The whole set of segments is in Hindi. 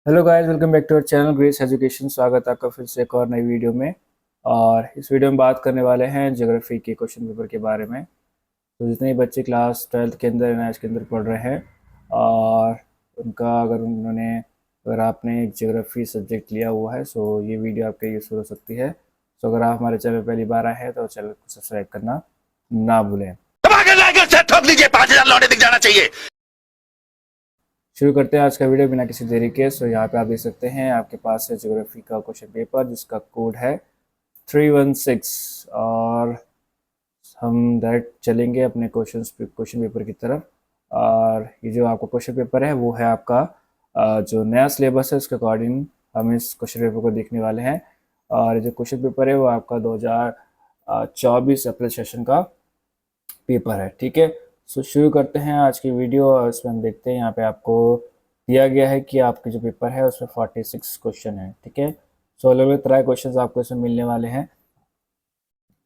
Hello guys, welcome back to our channel Grace Education. स्वागत है आपका फिर से एक और नई वीडियो में। और इस वीडियो में बात करने वाले हैं ज्योग्राफी के क्वेश्चन पेपर के बारे में। तो जितने भी बच्चे क्लास 12th के अंदर एनआईएस के अंदर पढ़ रहे हैं और उनका अगर आपने एक ज्योग्राफी सब्जेक्ट लिया हुआ है सो ये वीडियो आपके यूज़फुल हो सकती है। सो अगर आप हमारे चैनल पर पहली बार आए हैं तो चैनल को सब्सक्राइब करना ना भूलें। ठोक लीजिए, 5,000 लौटे दिख जाना चाहिए। शुरू करते हैं आज का वीडियो बिना किसी देरी के। सो यहाँ पे आप देख सकते हैं आपके पास है ज्योग्राफी का क्वेश्चन पेपर जिसका कोड है 316। और हम डायरेक्ट चलेंगे अपने क्वेश्चन पेपर की तरफ। और ये जो आपका क्वेश्चन पेपर है वो है आपका जो नया सिलेबस है उसके अकॉर्डिंग हम इस क्वेश्चन पेपर को देखने वाले हैं। और जो क्वेश्चन पेपर है वो आपका 2024 अप्रैल सेशन का पेपर है। ठीक है, सो शुरू करते हैं आज की वीडियो। और इसमें हम देखते हैं यहाँ पे आपको दिया गया है कि आपके जो पेपर है उसमें 46 क्वेश्चन है। ठीक है, सो अलग अलग तरह के क्वेश्चन आपको इसमें मिलने वाले हैं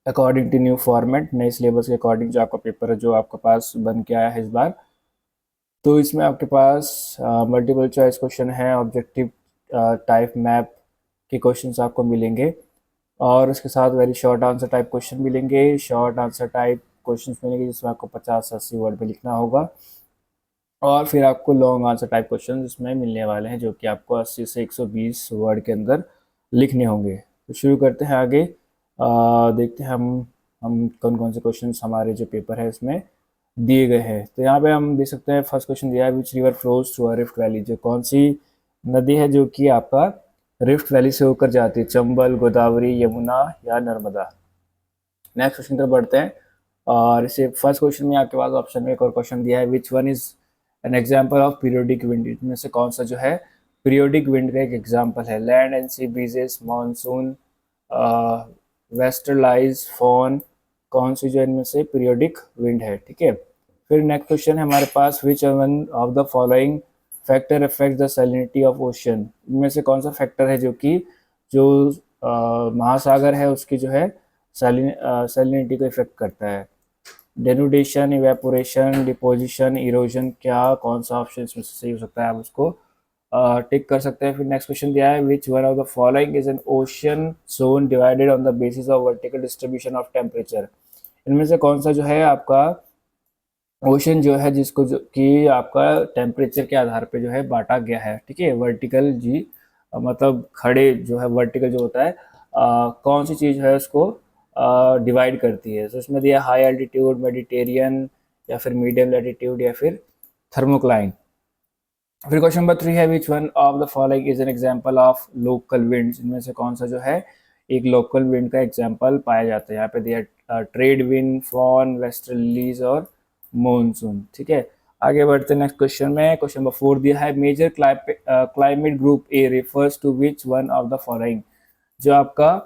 अकॉर्डिंग टू न्यू फॉर्मेट, नए सिलेबस के अकॉर्डिंग जो आपका पेपर है जो आपके पास बन के आया है इस बार। तो इसमें आपके पास मल्टीपल चॉइस क्वेश्चन है, ऑब्जेक्टिव टाइप मैप के क्वेश्चंस आपको मिलेंगे और उसके साथ very short answer type question मिलेंगे, शॉर्ट आंसर टाइप क्वेश्चंस मिलेंगे जिसमें आपको 50 से 80 वर्ड में लिखना होगा। और फिर आपको लॉन्ग आंसर टाइप क्वेश्चन इसमें मिलने वाले हैं जो कि आपको 80 से 120 वर्ड के अंदर लिखने होंगे। तो शुरू करते हैं आगे। देखते हैं हम कौन कौन से क्वेश्चंस हमारे जो पेपर है इसमें दिए गए हैं। तो यहाँ पे हम देख सकते हैं फर्स्ट क्वेश्चन दिया है which river flows through a rift valley. जो कौन सी नदी है जो कि आपका रिफ्ट वैली से होकर जाती है, चंबल, गोदावरी, यमुना या नर्मदा। नेक्स्ट क्वेश्चन तरफ बढ़ते हैं। और इसे फर्स्ट क्वेश्चन में आपके पास ऑप्शन में एक और क्वेश्चन दिया है which one is an example of periodic wind. इनमें से कौन सा जो है पीरियोडिक विंड का एक एग्जाम्पल है। Land and sea breezes, monsoon, westerlies, foehn, कौन सी जो इनमें से पीरियोडिक विंड है। ठीक है, फिर नेक्स्ट क्वेश्चन है हमारे पास which one of the following factor affect the salinity of ocean. इनमें से कौन सा फैक्टर है जो कि जो महासागर है उसकी जो है सैलिनिटी को इफेक्ट करता है। डेनुडेशन, इवेपोरेशन, डिपोजिशन, इरोजन, क्या कौन सा ऑप्शन इसमें से सही हो सकता है, आप उसको टिक कर सकते हैं। फिर नेक्स्ट क्वेश्चन दिया है विच one of the following is an ocean zone divided on the basis of vertical distribution of temperature. इनमें से कौन सा जो है आपका ओशन जो है जिसको जो कि आपका टेम्परेचर के आधार पे जो है बांटा गया है। ठीक है, वर्टिकल जी मतलब खड़े जो है वर्टिकल जो होता है कौन सी चीज़ है उसको डिवाइड करती है। तो इसमें दिया हाई एल्टीट्यूड, मेडिटेरियन या फिर मीडियम लैटिट्यूड या फिर थर्मोक्लाइन। फिर क्वेश्चन नंबर 3 है विच one of the following is an example of local winds. इनमें से कौन सा जो है एक लोकल विंड का एग्जांपल पाया जाता है। यहाँ पे दिया ट्रेड विंड, फॉन, वेस्टर्लीज और मॉनसून। ठीक है, आगे बढ़ते हैं नेक्स्ट क्वेश्चन में। क्वेश्चन नंबर 4 दिया है major climate group A refers to which one of the following. जो आपका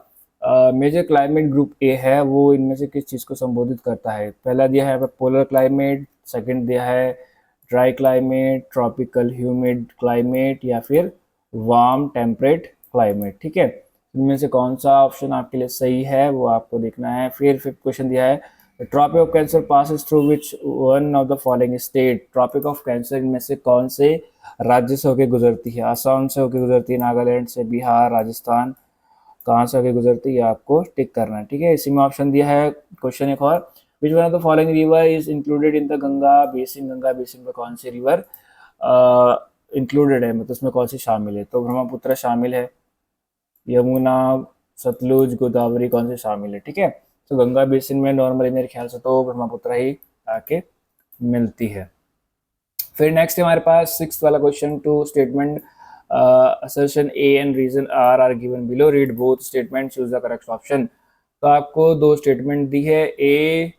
मेजर क्लाइमेट ग्रुप ए है वो इनमें से किस चीज़ को संबोधित करता है। पहला दिया है पोलर क्लाइमेट, सेकंड दिया है dry climate, tropical humid climate या फिर वार्म टेम्परेट क्लाइमेट। ठीक है, इनमें से कौन सा ऑप्शन आपके लिए सही है वो आपको देखना है। फिर फिफ्थ क्वेश्चन दिया है tropic of cancer passes through which one of the following state. Tropic of cancer इनमें से कौन से राज्य से होकर गुजरती है। असम से होकर गुजरती है, नागालैंड से, बिहार, राजस्थान, कहाँ से आगे गुजरती है आपको टिक करना है। ठीक है, इसी में ऑप्शन दिया है क्वेश्चन एक और विच one of the following river is included in the Ganga basin. Ganga basin में कौन सी रिवर इंक्लूडेड है, मतलब उसमें कौन सी शामिल है। तो ब्रह्मपुत्र शामिल है, यमुना, सतलुज, गोदावरी कौन से शामिल है। ठीक है, तो गंगा बेसिन में नॉर्मली मेरे ख्याल से तो ब्रह्मपुत्र ही आके मिलती है। फिर नेक्स्ट है हमारे पास सिक्स वाला question two statement assertion A and reason R are given below. Read both statements, choose the correct option. तो आपको दो स्टेटमेंट दी है A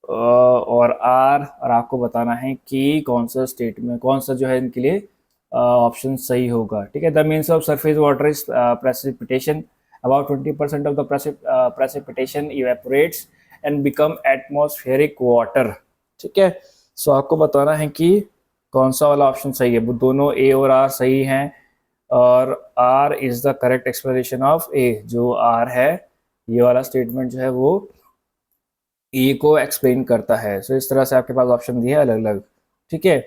और R और आपको बताना है कि कौन सा स्टेटमेंट कौन सा जो है इनके लिए ऑप्शन सही होगा। ठीक है, the means of surface water is precipitation, about 20% of the precipitation evaporates and become atmospheric water। ठीक है, सो आपको बताना है कि कौन सा वाला ऑप्शन सही है। वो दोनों ए और आर सही हैं और R is the correct explanation of A. जो आर है ये वाला स्टेटमेंट जो है वो ए को एक्सप्लेन करता है। सो इस तरह से आपके पास ऑप्शन दिए अलग अलग। ठीक है,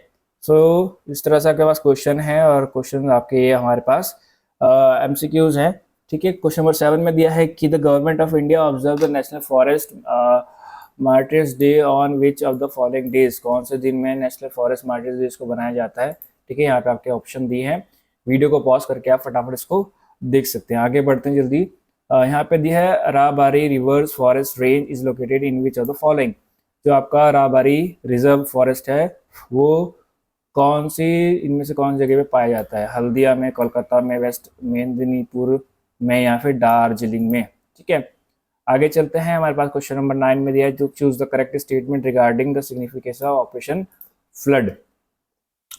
इस तरह से आपके पास क्वेश्चन है और क्वेश्चन आपके ये हमारे पास एमसीक्यूज हैं। ठीक है, क्वेश्चन नंबर 7 में दिया है कि the Government of India observe the National Forest Martyrs Day on which of the following days, कौन से दिन में नेशनल फॉरेस्ट मार्टिर्स डे को बनाया जाता है। ठीक है, यहाँ पे आपके ऑप्शन दिए हैं, वीडियो को पॉज करके आप फटाफट इसको देख सकते हैं। आगे बढ़ते हैं जल्दी। यहाँ पे दिया है Rabari rivers forest range is located in which of the following, जो आपका राबारी रिजर्व फॉरेस्ट है वो कौन सी इनमें से कौन सी जगह पे पाया जाता है, हल्दिया में, कोलकाता में, वेस्ट मेदिनीपुर में या फिर दार्जिलिंग में। ठीक है, आगे चलते हैं। हमारे पास क्वेश्चन नंबर 9 में दिया है जो choose the correct statement regarding the significance of operation flood.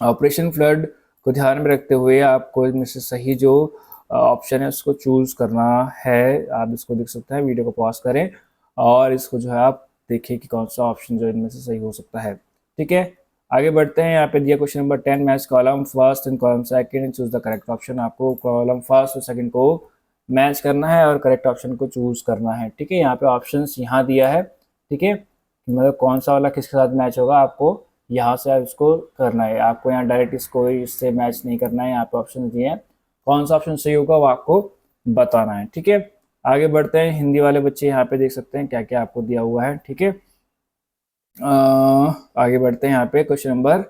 Operation flood को ध्यान में रखते हुए आपको इनमें से सही जो ऑप्शन है उसको चूज करना है। आप इसको देख सकते हैं, वीडियो को पॉज करें और इसको जो है आप देखिए कि कौन सा ऑप्शन जो इनमें से सही हो सकता है। ठीक है, आगे बढ़ते हैं। यहाँ पे दिया question number 10, match column first and column second and choose the correct option. आपको कॉलम फर्स्ट और सेकंड को मैच करना है और करेक्ट ऑप्शन को चूज करना है। ठीक है, यहाँ पे ऑप्शंस यहाँ दिया है। ठीक है, मतलब कौन सा वाला किसके साथ मैच होगा आपको यहाँ से आप इसको करना है। आपको यहाँ डायरेक्ट इसको इससे मैच नहीं करना है, यहाँ पे ऑप्शन दिए हैं, कौन सा ऑप्शन सही होगा वो आपको बताना है। ठीक है, आगे बढ़ते हैं। हिंदी वाले बच्चे यहाँ पे देख सकते हैं क्या क्या आपको दिया हुआ है। ठीक है, आगे बढ़ते हैं। यहाँ पे क्वेश्चन नंबर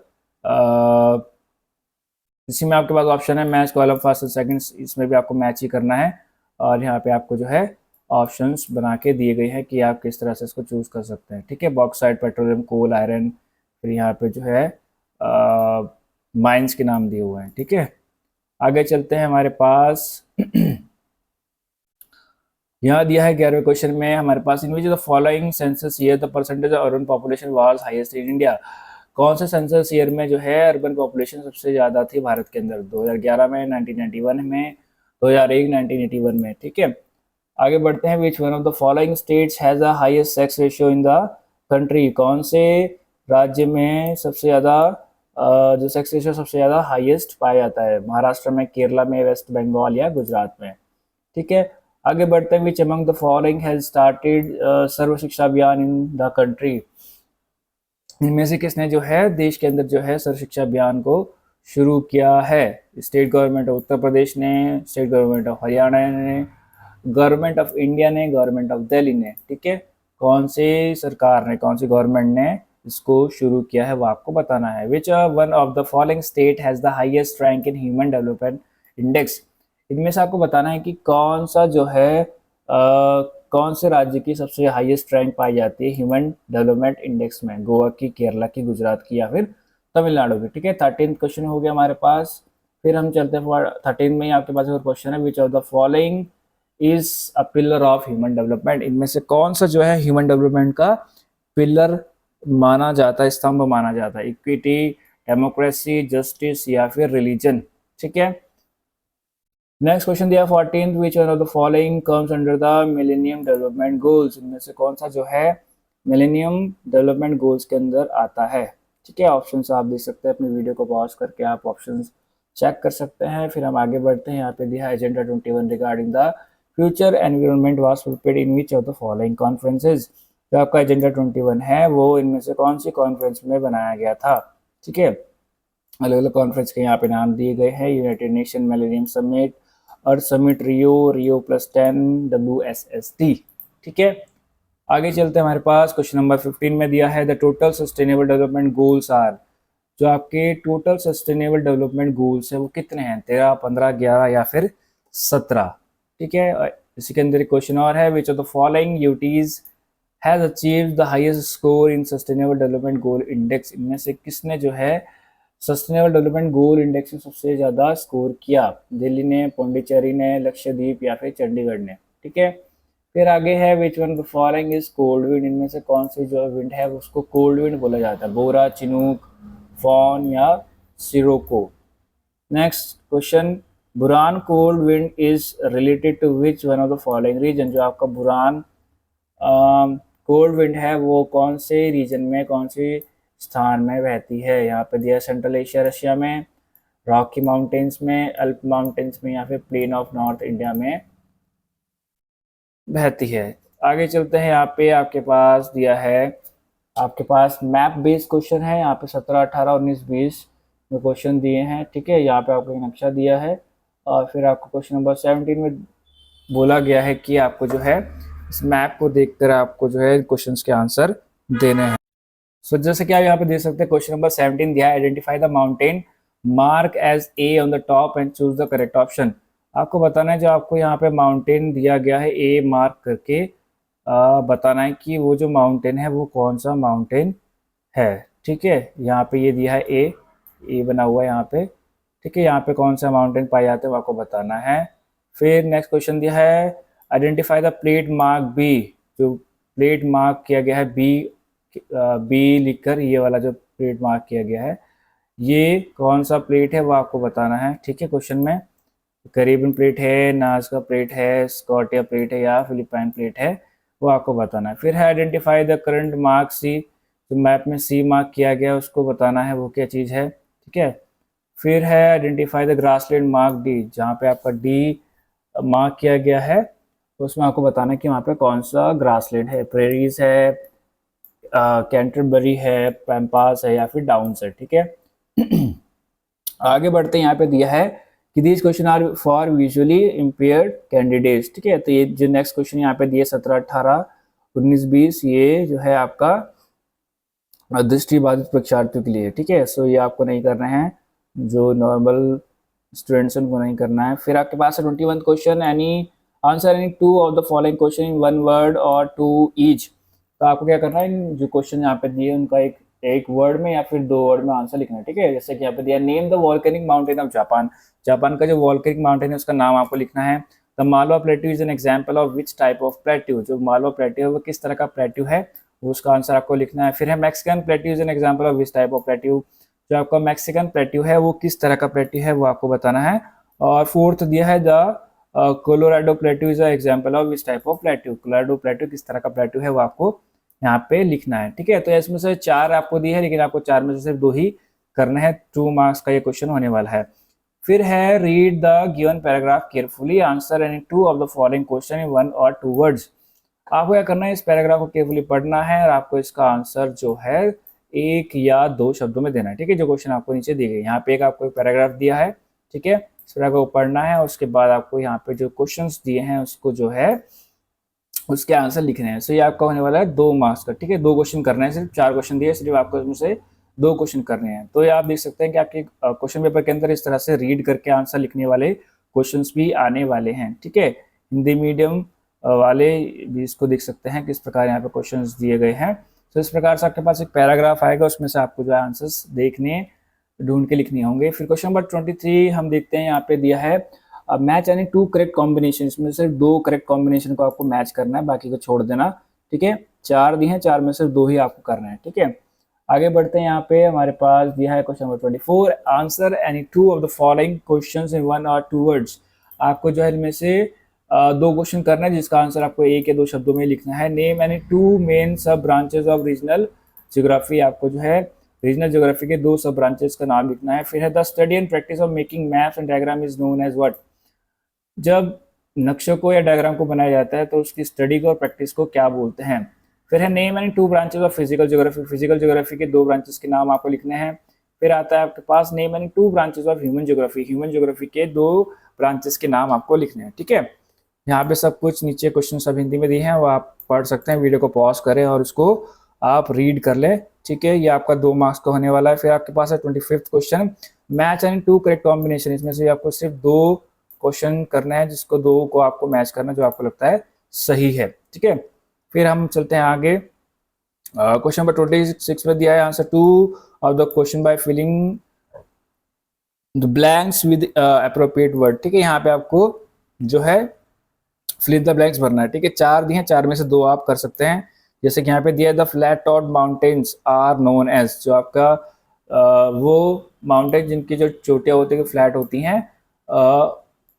इसी में आपके पास ऑप्शन है मैच कॉलम फर्स्ट और सेकंड, इसमें भी आपको मैच ही करना है और यहाँ पे आपको जो है ऑप्शंस बना के दिए गए हैं कि आप किस तरह से इसको चूज कर सकते हैं। ठीक है, बॉक्साइट, पेट्रोलियम, कोल, आयरन, फिर यहाँ पे जो है माइंस के नाम दिए हुए हैं। ठीक है, आगे चलते हैं। हमारे पास यहाँ दिया है 11वें क्वेश्चन में हमारे पास in which the following census year the percentage of urban population was highest in India, कौन से सेंसस ईयर में जो है अर्बन पॉपुलेशन सबसे ज़्यादा थी भारत के अंदर, 2011 में, 1991 में, 2001, 1981 में। ठीक है, आगे बढ़ते हैं। विच one of the following states has the highest sex ratio in the country, कौन से राज्य में सबसे ज़्यादा जो सेक्स रेशियो सबसे ज़्यादा हाईएस्ट पाया जाता है, महाराष्ट्र में, केरला में, वेस्ट बंगाल या गुजरात में। ठीक है, आगे बढ़ते हैं। Which among the following has started Sarva Shiksha Abhiyan in the country, इनमें से किसने जो है देश के अंदर जो है सर्व शिक्षा अभियान को शुरू किया है। State government of Uttar Pradesh ने, स्टेट गवर्नमेंट ऑफ हरियाणा ने, गवर्नमेंट ऑफ इंडिया ने, गवर्नमेंट ऑफ दिल्ली ने। ठीक है, कौन सी सरकार ने, कौन सी गवर्नमेंट ने इसको शुरू किया है वो आपको बताना है। विच one of the following state has the highest rank in human development index, इनमें से आपको बताना है कि कौन सा जो है कौन से राज्य की सबसे हाईएस्ट रैंक पाई जाती है ह्यूमन डेवलपमेंट इंडेक्स में, गोवा की, केरला की, गुजरात की या फिर तमिलनाडु की। ठीक है, 13th क्वेश्चन हो गया हमारे पास। फिर हम चलते हैं 13 में आपके पास एक क्वेश्चन है, विच of the following is a pillar of human development, इनमें से कौन सा जो है ह्यूमन डेवलपमेंट का पिलर माना जाता है, स्तंभ माना जाता है, इक्विटी, डेमोक्रेसी, जस्टिस या फिर रिलीजन। ठीक है, नेक्स्ट क्वेश्चन दिया 14th, which one of the following comes under the millennium development goals, इनमें से कौन सा जो है मिलेनियम डेवलपमेंट गोल्स के अंदर आता है। ठीक है, ऑप्शंस आप देख सकते हैं, अपनी वीडियो को पॉज करके आप ऑप्शंस चेक कर सकते हैं। फिर हम आगे बढ़ते हैं। यहाँ पे दिया agenda 21 regarding the future environment was prepared in which of the following conferences, जो आपका एजेंडा 21 है वो इनमें से कौन सी कॉन्फ्रेंस में बनाया गया था। ठीक है, अलग अलग कॉन्फ्रेंस के यहाँ पे नाम दिए गए हैं, यूनाइटेड नेशन मिलेनियम समिट, अर्थ समिट, रियो +10, WSST। ठीक है, आगे चलते हैं। हमारे पास क्वेश्चन नंबर 15 में दिया है the total sustainable development goals are, जो आपके टोटल सस्टेनेबल डेवलपमेंट गोल्स है वो कितने हैं, 13, 15, 11 या फिर 17। ठीक है, इसी के अंदर एक क्वेश्चन और है, विच of the following UTs has achieved the highest score in sustainable development goal index, इनमें से किसने जो है सस्टेनेबल डेवलपमेंट गोल इंडेक्स में सबसे ज़्यादा स्कोर किया, दिल्ली ने, पौंडीचेरी ने, लक्षद्वीप या फिर चंडीगढ़ ने। ठीक है, फिर आगे है which one the following is cold wind, इनमें से कौन सी जो विंड है उसको कोल्ड विंड बोला जाता है, बोरा, चिनूक, फॉन या sirocco. Next question, buran cold wind is related to which one of the following region, जो आपका बुरान कोल्ड विंड है वो कौन से रीजन में, कौन सी स्थान में बहती है। यहाँ पे दिया सेंट्रल एशिया रशिया में, रॉकी माउंटेन्स में, अल्प माउंटेन्स में या फिर प्लेन ऑफ नॉर्थ इंडिया में बहती है। आगे चलते हैं। यहाँ पे आपके पास दिया है, आपके पास मैप बेस्ड क्वेश्चन है। यहाँ पे 17, 18, 19, 20 में क्वेश्चन दिए हैं, ठीक है। यहाँ पे आपको एक नक्शा दिया है और फिर आपको क्वेश्चन नंबर 17 में बोला गया है कि आपको जो है इस मैप को देखकर आपको जो है क्वेश्चंस के आंसर देने हैं। सो जैसे कि आप यहाँ पे देख सकते हैं क्वेश्चन नंबर 17 दिया है, identify the mountain, mark as A on the top and choose the correct option. आपको बताना है, जो आपको यहाँ पे माउंटेन दिया गया है ए मार्क करके बताना है कि वो जो माउंटेन है वो कौन सा माउंटेन है, ठीक है। यहाँ पे ये दिया है ए बना हुआ है यहाँ पे, ठीक है। यहाँ पे कौन सा माउंटेन पाए जाते हैं वो आपको बताना है। फिर नेक्स्ट क्वेश्चन दिया है, identify the plate mark B, जो प्लेट मार्क किया गया है बी लिखकर, ये वाला जो प्लेट मार्क किया गया है ये कौन सा प्लेट है वो आपको बताना है, ठीक है। क्वेश्चन में करीबन प्लेट है, नाज़का प्लेट है, स्कॉटिया प्लेट है या फिलिपाइन प्लेट है, वो आपको बताना है। फिर है आइडेंटिफाई द करंट मार्क सी, जो मैप में सी मार्क किया गया है उसको बताना है वो क्या चीज़ है, ठीक है। फिर है identify the grassland mark D, जहाँ पे आपका डी मार्क किया गया है तो उसमें आपको बताना है कि वहाँ पे कौन सा ग्रासलैंड है, प्रेरीज है, कैंटरबरी है, पैम्पास है या फिर डाउन्स है, ठीक है। आगे बढ़ते हैं, यहाँ पे दिया है कि these question are for visually impaired candidates, ठीक है। तो ये जो नेक्स्ट क्वेश्चन यहाँ पे दिए 17, 18, 19, 20, ये जो है आपका दृष्टि बाधित परीक्षार्थियों के लिए, ठीक है। सो ये आपको नहीं करना है, जो नॉर्मल स्टूडेंट्स उनको नहीं करना है। फिर आपके पास है 21 question, any answer any two of the following question in 1 word और 2 ईच। तो आपको क्या करना है, जो क्वेश्चन यहाँ पे दिए उनका एक वर्ड में या फिर 2 वर्ड में आंसर लिखना है, ठीक है। जैसे कि यहाँ पे दिया, name the volcanic mountain of Japan, Japan का जो वॉल्केनिक माउंटेन है उसका नाम आपको लिखना है। The Malwa plateau is an example of which type of plateau, जो मालवा प्लेट्यू है वो किस तरह का प्लेट्यू है वो उसका आंसर आपको लिखना है। फिर है Mexican plateau is an example of which type of plateau, जो आपका मैक्सिकन प्लेट्यू है वो किस तरह का प्लेट्यू है वो आपको बताना है। और फोर्थ दिया है, the Colorado plateau is example of which type of plateau, Colorado plateau किस तरह का प्लेट्यू है वो आपको यहाँ पे लिखना है, ठीक है। तो इसमें से 4 आपको दी है, लेकिन आपको 4 में से सिर्फ 2 ही करना है, 2 मार्क्स का ये क्वेश्चन होने वाला है। फिर है, read the given paragraph carefully, answer any 2 of the following question in 1 और 2 वर्ड्स। आपको क्या करना है, इस पैराग्राफ को केयरफुली पढ़ना है और आपको इसका आंसर जो है 1 या 2 शब्दों में देना है, ठीक है। जो क्वेश्चन आपको नीचे दी गई, यहाँ पे एक आपको एक पैराग्राफ दिया है, ठीक है। इस पैराग्राफ को पढ़ना है, उसके बाद आपको यहाँ पे जो क्वेश्चंस दिए हैं उसको जो है उसके आंसर लिखने हैं। सो ये आपका होने वाला है 2 मार्क्स का, ठीक है। 2 क्वेश्चन करना है, सिर्फ 4 क्वेश्चन दिए, सिर्फ आपको इसमें से 2 क्वेश्चन करने हैं। तो ये आप देख सकते हैं कि आपके क्वेश्चन पेपर के अंदर इस तरह से रीड करके आंसर लिखने वाले क्वेश्चंस भी आने वाले हैं, ठीक है। हिंदी मीडियम वाले भी इसको देख सकते हैं किस प्रकार यहाँ पे क्वेश्चंस दिए गए हैं। तो इस प्रकार से आपके पास एक पैराग्राफ आएगा, उसमें से आपको जो है आंसर्स देखने ढूंढ के लिखने होंगे। फिर क्वेश्चन नंबर 23 हम देखते हैं, यहाँ पे दिया है मैच एनी 2 करेक्ट कॉम्बिनेशन, इसमें सिर्फ 2 करेक्ट कॉम्बिनेशन को आपको मैच करना है, बाकी को छोड़ देना, ठीक है। 4 दिए हैं, 4 में सिर्फ 2 ही आपको करना है, ठीक है। आगे बढ़ते हैं, यहाँ पे हमारे पास दिया है question number 24, answer any 2 of the following questions in 1 और 2 वर्ड्स। आपको जो है इनमें से 2 क्वेश्चन करना है जिसका आंसर आपको 1 या 2 शब्दों में लिखना है। नेम एनी 2 मेन सब ब्रांचेस ऑफ रीजनल ज्योग्राफी, आपको जो है रीजनल ज्योग्राफी के 2 सब ब्रांचेस का नाम लिखना है। फिर है, the study and practice of making maps and diagram is known as what, जब नक्शों को या डायग्राम को बनाया जाता है तो उसकी स्टडी को और प्रैक्टिस को क्या बोलते हैं। फिर है, name any 2 branches of physical geography, physical geography के 2 ब्रांचेस के नाम आपको लिखने हैं। फिर आता है आपके पास, name any 2 branches of human geography, human geography के 2 ब्रांचेस के नाम आपको लिखने हैं, ठीक है। यहाँ पे सब कुछ नीचे क्वेश्चन सब हिंदी में दिए हैं, वो आप पढ़ सकते हैं, वीडियो को पॉज करें और उसको आप रीड कर ले, ठीक है। ये आपका 2 मार्क्स का होने वाला है। फिर आपके पास है 25th question, match any 2 correct combination, इसमें से आपको सिर्फ 2 क्वेश्चन करना है, जिसको 2 को आपको मैच करना जो आपको लगता है सही है, ठीक है। फिर हम चलते हैं आगे, क्वेश्चन नंबर 26 में दिया है, answer 2 of the question by filling the blanks with appropriate word, ठीक है। यहाँ पे आपको जो है फिल इन द ब्लैंक्स भरना है, ठीक है। 4 दिए हैं, 4 में से 2 आप कर सकते हैं। जैसे कि यहाँ पे दिया है, the flat top mountains are known as, जो आपका वो माउंटेन जिनकी जो चोटियाँ होती है फ्लैट होती हैं,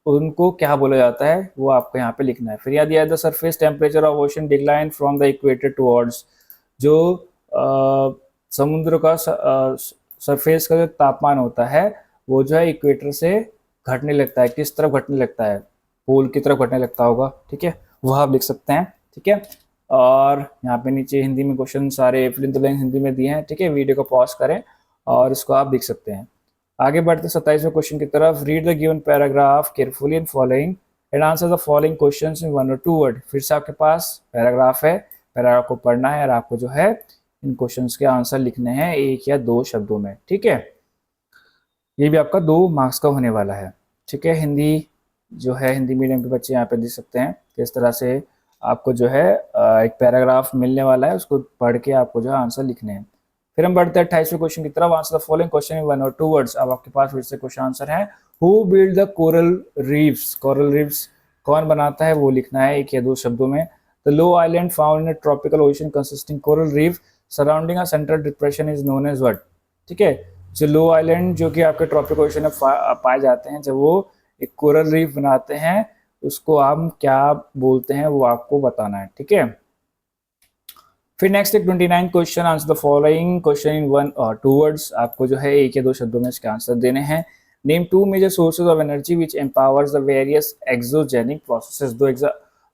उनको क्या बोला जाता है वो आपको यहाँ पे लिखना है। फिर यहाँ दिया है, the surface temperature of ocean decline from the equator towards, जो समुद्र का सरफेस का जो तापमान होता है वो जो है इक्वेटर से घटने लगता है, किस तरफ घटने लगता है, पोल की तरफ घटने लगता होगा, ठीक है, वह आप लिख सकते हैं, ठीक है। और यहाँ पे नीचे हिंदी में क्वेश्चन सारे fill in the blanks Hindi में दिए हैं, ठीक है। वीडियो को पॉज करें और इसको आप लिख सकते हैं। आगे बढ़ते 27वें क्वेश्चन की तरफ। Read the given paragraph carefully and following and answer the following questions in 1 और 2 वर्ड। फिर से आपके पास पैराग्राफ है, पैराग्राफ को पढ़ना है और आपको जो है इन क्वेश्चंस के आंसर लिखने हैं 1 या 2 शब्दों में, ठीक है। ये भी आपका 2 मार्क्स का होने वाला है, ठीक है। हिंदी जो है, हिंदी मीडियम के बच्चे यहाँ पे देख सकते हैं किस तरह से आपको जो है एक पैराग्राफ मिलने वाला है, उसको पढ़ के आपको जो है आंसर लिखने हैं। फिर हम बढ़ते हैं 28वें क्वेश्चन की तरफ। Answer the following question in 1 और 2 वर्ड्स। अब आपके पास फिर से क्वेश्चन आंसर है। Who build the coral reefs? Coral reefs कौन बनाता है वो लिखना है 1 या 2 शब्दों में। The low island found in a tropical ocean consisting coral reef surrounding a central depression is known as what? ठीक है, जो लो आइलैंड जो कि आपके ट्रॉपिकल ओशन में पाए जाते हैं, जब वो एक कोरल रीफ बनाते हैं उसको हम क्या बोलते हैं वो आपको बताना है, ठीक है। फिर नेक्स्ट एक 29 question. Answer the following question in 1 और 2 वर्ड्स। आपको जो है 1 या 2 शब्दों में इसके आंसर देने हैं। Name 2 major sources of energy which empowers the various exogenic processes.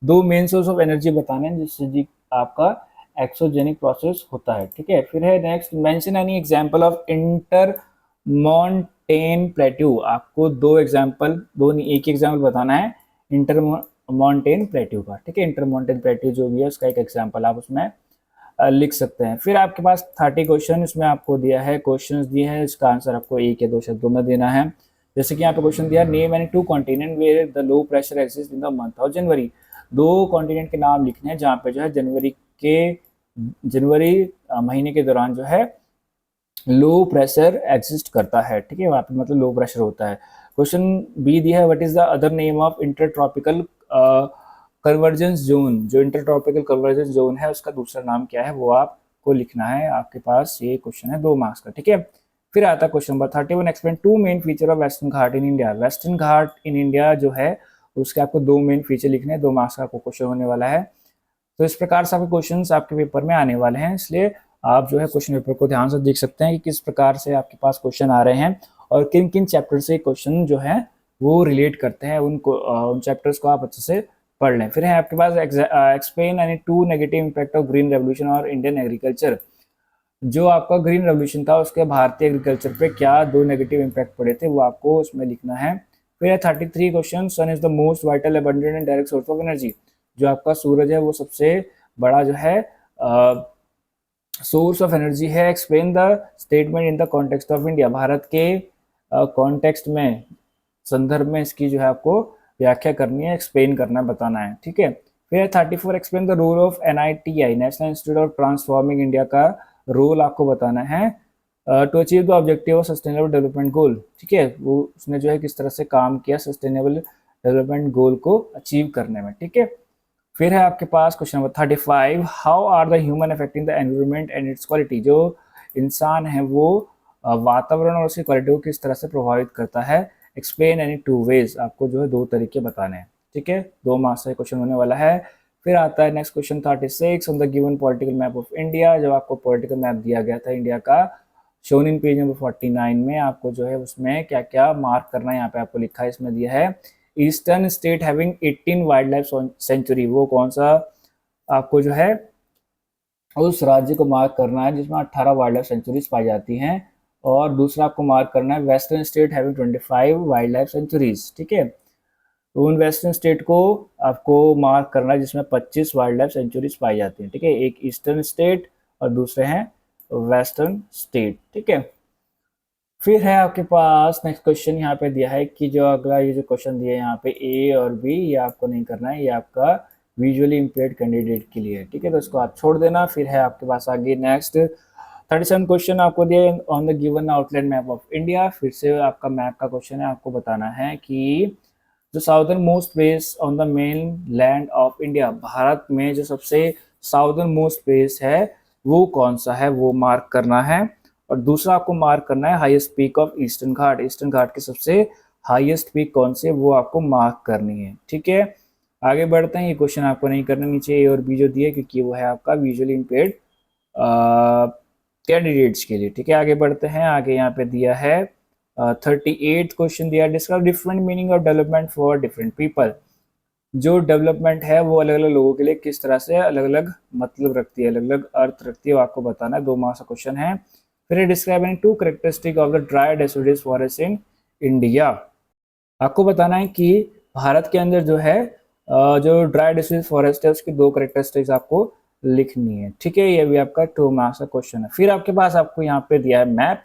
दो मेन सोर्स ऑफ एनर्जी बताने हैं जिससे जी आपका एक्सोजेनिक प्रोसेस होता है, ठीक है। फिर है next, mention any example of intermontane plateau. आपको 2 एग्जांपल, एक एग्जांपल बताना है इंटर मॉन्टेन प्लेट्यू का, ठीक है। इंटर मॉन्टेन प्लेट्यू जो भी है उसका एक एग्जांपल आप उसमें लिख सकते हैं। फिर आपके पास 30 क्वेश्चन इसमें आपको दिया है, क्वेश्चंस दिए हैं, इसका आंसर आपको 1 या 2 शब्दों में देना है। जैसे कि यहाँ पे क्वेश्चन दिया, name any 2 continent where the low pressure exist in the month of January. 2 continent के नाम लिखने हैं जहाँ पे जो है जनवरी महीने के दौरान जो है लो प्रेशर एग्जिस्ट करता है, ठीक है। वहाँ पे मतलब लो प्रेशर होता है। क्वेश्चन बी दिया है, what is the other name of inter tropical convergence zone. जो इंटर ट्रॉपिकल कन्वर्जेंस जोन है उसका दूसरा नाम क्या है वो आपको लिखना है। आपके पास ये क्वेश्चन है 2 मार्क्स का, ठीक है। फिर आता है question number 31, explain 2 main feature of western Ghat in India. Western Ghat in India जो है उसके आपको 2 मेन फीचर लिखने हैं। 2 मार्क्स का आपको क्वेश्चन होने वाला है। तो इस प्रकार से आपके क्वेश्चंस आपके पेपर में आने वाले हैं, इसलिए आप जो है क्वेश्चन पेपर को ध्यान से देख सकते हैं कि किस प्रकार से आपके पास क्वेश्चन आ रहे हैं और किन किन चैप्टर से क्वेश्चन जो है वो रिलेट करते हैं। उन चैप्टर्स को आप अच्छे से पढ़ लें। फिर है आपके पास explain any 2 negative impact of green revolution और इंडियन एग्रीकल्चर। जो आपका ग्रीन रेवोल्यूशन था उसके भारतीय एग्रीकल्चर पे क्या 2 नेगेटिव इम्पैक्ट पड़े थे वो आपको उसमें लिखना है। फिर है 33 question, sun is the most vital abundant and direct source of energy. जो आपका सूरज है वो सबसे बड़ा जो है सोर्स ऑफ एनर्जी है। Explain the statement in the context of India. भारत के कॉन्टेक्स्ट में, संदर्भ में इसकी जो है आपको व्याख्या करनी है, एक्सप्लेन करना, बताना है, ठीक है। फिर 34, explain the role of NITI national institute of transforming India का रोल आपको बताना है to achieve the objective of sustainable development goal, ठीक है। वो उसने जो है किस तरह से काम किया सस्टेनेबल डेवलपमेंट गोल को अचीव करने में, ठीक है। फिर है आपके पास question number 35, how are the human affecting the environment and its quality. जो इंसान है वो वातावरण और उसकी क्वालिटी को किस तरह से प्रभावित करता है। Explain any 2 ways. आपको जो है 2 तरीके बताने हैं, ठीक है। 2 मार्क्स का क्वेश्चन होने वाला है। फिर आता है next question 36, on the given political map of India. जब आपको पॉलिटिकल मैप दिया गया था इंडिया का, शोन इन पेज नंबर 49 में, आपको जो है उसमें क्या क्या मार्क करना है यहाँ पे आपको लिखा है। इसमें दिया है eastern state having 18 wild life sanctuary. वो कौन सा आपको जो है उस राज्य को मार्क करना है जिसमें 18 वाइल्ड लाइफ सेंचुरीज पाई जाती हैं। और दूसरा आपको मार्क करना है western state having 25 wild life sanctuaries, ठीक है। तो उन वेस्टर्न स्टेट को आपको मार्क करना है जिसमें 25 वाइल्ड लाइफ सेंचुरीज पाई जाती हैं, ठीक है। एक ईस्टर्न स्टेट और दूसरे हैं वेस्टर्न स्टेट, ठीक है। फिर है आपके पास नेक्स्ट क्वेश्चन यहाँ पे दिया है कि जो अगला ये जो क्वेश्चन दिया है यहाँ पे A और B, ये आपको नहीं करना है, ये आपका विजुअली इम्पेयर्ड कैंडिडेट के लिए, ठीक है। तो इसको आप छोड़ देना। फिर है आपके पास आगे नेक्स्ट 37 क्वेश्चन आपको दिया on the given outline map of India. फिर से आपका मैप का क्वेश्चन है, आपको बताना है कि जो southern most place on the main land of India, Bharat में जो सबसे साउदर्न मोस्ट प्लेस है वो कौन सा है वो मार्क करना है। और दूसरा आपको मार्क करना है highest peak of Eastern Ghat. Eastern Ghat के सबसे हाईएस्ट पीक कौन से वो आपको मार्क करनी है, ठीक है। आगे बढ़ते हैं। ये क्वेश्चन आपको नहीं करना नीचे A और B जो दिए, क्योंकि वो है आपका विजुअली इम्पेयर्ड कैंडिडेट्स के लिए, ठीक है। आगे बढ़ते हैं। आगे यहाँ पे दिया है 38 क्वेश्चन दिया, describe different meaning of development for different people. जो डेवलपमेंट है वो अलग अलग लोगों के लिए किस तरह से अलग अलग मतलब रखती है, अलग अलग अर्थ रखती है, वो आपको बताना है। 2 मार्क्स का क्वेश्चन है। फिर describe any 2 characteristic of the dry deciduous forest in India. आपको बताना है कि भारत के अंदर जो है जो ड्राई डेसिडुअस फॉरेस्ट है उसकी 2 कैरेक्टरिस्टिक्स आपको लिखनी है, ठीक है। ये भी आपका 2 मार्क्स का क्वेश्चन है। फिर आपके पास आपको यहाँ पे दिया है मैप,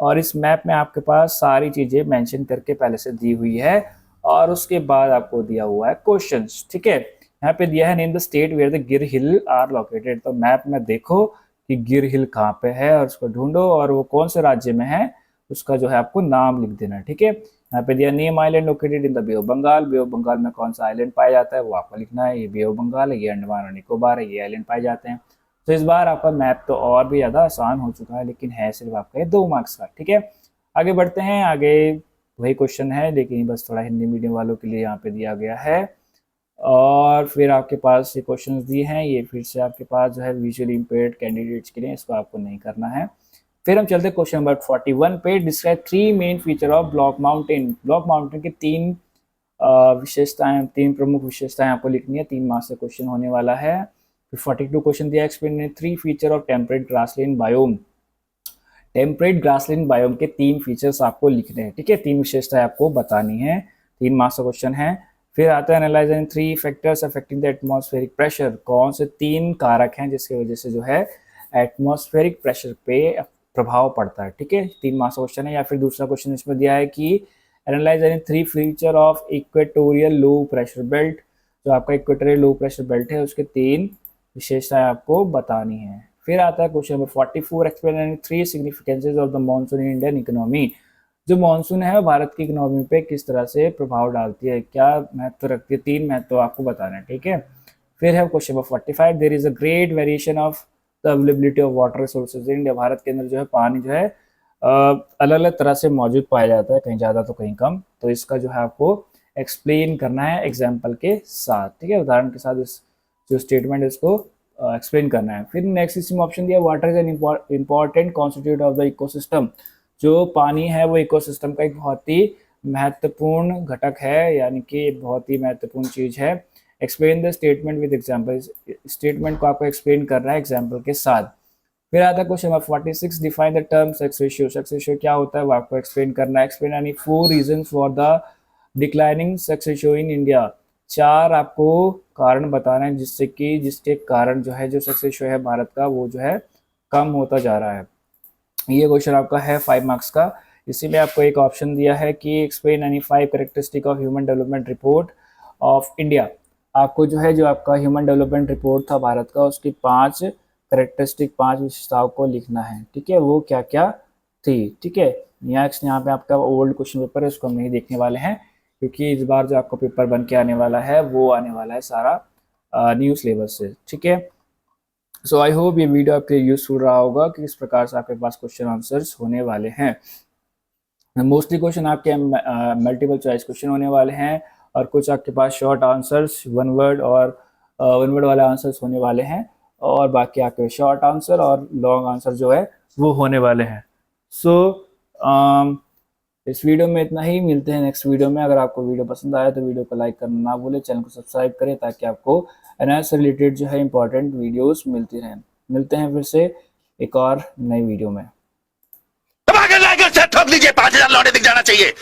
और इस मैप में आपके पास सारी चीजें मेंशन करके पहले से दी हुई है, और उसके बाद आपको दिया हुआ है क्वेश्चंस, ठीक है। यहाँ पे दिया है name the state where the Gir hill are located. तो मैप में देखो कि गिर हिल कहाँ पे है और उसको ढूंढो, और वो कौन से राज्य में है उसका जो है आपको नाम लिख देना है, ठीक है। यहाँ पे दिया name island located in the bay of Bengal. Bay of Bengal में कौन सा आइलैंड पाया जाता है वो आपको लिखना है। ये बे ऑफ बंगाल है, ये अंडमान और निकोबार है, ये आइलैंड पाए जाते हैं। तो इस बार आपका मैप तो और भी ज़्यादा आसान हो चुका है, लेकिन है सिर्फ आपका 2 मार्क्स का, ठीक है। आगे बढ़ते हैं। आगे वही क्वेश्चन है, लेकिन बस थोड़ा हिंदी मीडियम वालों के लिए यहाँ पे दिया गया है। और फिर आपके पास ये क्वेश्चंस दिए हैं, ये फिर से आपके पास जो है विजुअली इम्पेयर्ड कैंडिडेट्स के लिए, इसको आपको नहीं करना है। फिर हम चलते हैं क्वेश्चन नंबर 41 पे। Describe 3 main feature of block mountain. Block mountain के 3 विशेषताएं, 3 प्रमुख विशेषताएं आपको लिखनी है। 3 मार्क्स का क्वेश्चन होने वाला है। फिर 42 क्वेश्चन दिया, explain 3 feature of temperate grassland biome. Temperate grassland biome के 3 फीचर्स आपको लिखने हैं, ठीक है। 3 विशेषताएं आपको बतानी है। 3 मार्क्स का क्वेश्चन है। फिर आता है analyse 3 factors affecting the atmospheric pressure. कौन से 3 कारक हैं जिसकी वजह से जो है एटमॉस्फेरिक प्रेशर पे प्रभाव पड़ता है, ठीक है। 3 मार्क्स का क्वेश्चन है। या फिर दूसरा क्वेश्चन इसमें दिया है कि analyse 3 feature of equatorial low pressure belt. जो आपका इक्वेटोरियल लो प्रेशर बेल्ट है उसके 3 विशेषताएं आपको बतानी है। फिर आता है question number 44, explain 3 significances of the monsoon in Indian economy. जो मॉनसून है भारत की इकोनॉमी पे किस तरह से प्रभाव डालती है, क्या महत्व रखती है, 3 महत्व आपको बताना है, ठीक है। फिर है question number 45, there is a great variation of the availability of water resources in India. भारत के अंदर जो है पानी जो है अलग अलग तरह से मौजूद पाया जाता है, कहीं ज़्यादा तो कहीं कम। तो इसका जो है आपको एक्सप्लेन करना है एग्जाम्पल के साथ, ठीक है। उदाहरण के साथ इस जो स्टेटमेंट है इसको एक्सप्लेन करना है। फिर नेक्स्ट इसमें ऑप्शन दिया, water is an important constitute of the ecosystem. जो पानी है वो इकोसिस्टम का एक बहुत ही महत्वपूर्ण घटक है, यानी कि बहुत ही महत्वपूर्ण चीज़ है। Explain the statement with example. Statement को आपको एक्सप्लेन करना है एग्जाम्पल के साथ। फिर आता है question number 46, define the term sex ratio. Sex ratio क्या होता है वो आपको एक्सप्लेन करना है। Explain any 4 reason for the declining sex ratio in India. 4 आपको कारण बताना है जिसके कारण जो है जो सेक्स रेशियो है भारत का वो जो है कम होता जा रहा है। ये क्वेश्चन आपका है 5 मार्क्स का। इसी में आपको एक ऑप्शन दिया है कि explain any 5 characteristic of human development report of India. आपको जो है जो आपका ह्यूमन डेवलपमेंट रिपोर्ट था भारत का उसकी 5 कैरेक्टरिस्टिक, 5 विशेषताओं को लिखना है, ठीक है। वो क्या क्या थी, ठीक है। नेक्स्ट यहाँ पे आपका ओल्ड क्वेश्चन पेपर है, उसको हम नहीं देखने वाले हैं, क्योंकि इस बार जो आपका पेपर बन के आने वाला है वो आने वाला है सारा न्यू सिलेबस से, ठीक है। सो आई होप ये वीडियो आपके लिए यूजफुल रहा होगा कि इस प्रकार से आपके पास क्वेश्चन आंसर्स होने वाले हैं। मोस्टली क्वेश्चन आपके मल्टीपल चॉइस क्वेश्चन होने वाले हैं, और कुछ आपके पास शॉर्ट आंसर्स 1 वर्ड और 1 वर्ड वाले आंसर्स होने वाले हैं, और बाकी आपके शॉर्ट आंसर और लॉन्ग आंसर जो है वो होने वाले हैं। सो इस वीडियो में इतना ही। मिलते हैं नेक्स्ट वीडियो में। अगर आपको वीडियो पसंद आया तो वीडियो को लाइक करना ना भूलें, चैनल को सब्सक्राइब करें ताकि आपको एनआईएस से रिलेटेड जो है इंपॉर्टेंट वीडियोस मिलती रहें। मिलते हैं फिर से एक और नई वीडियो में। ठोक लीजिए, 5000 लौटे दिख जाना चाहिए।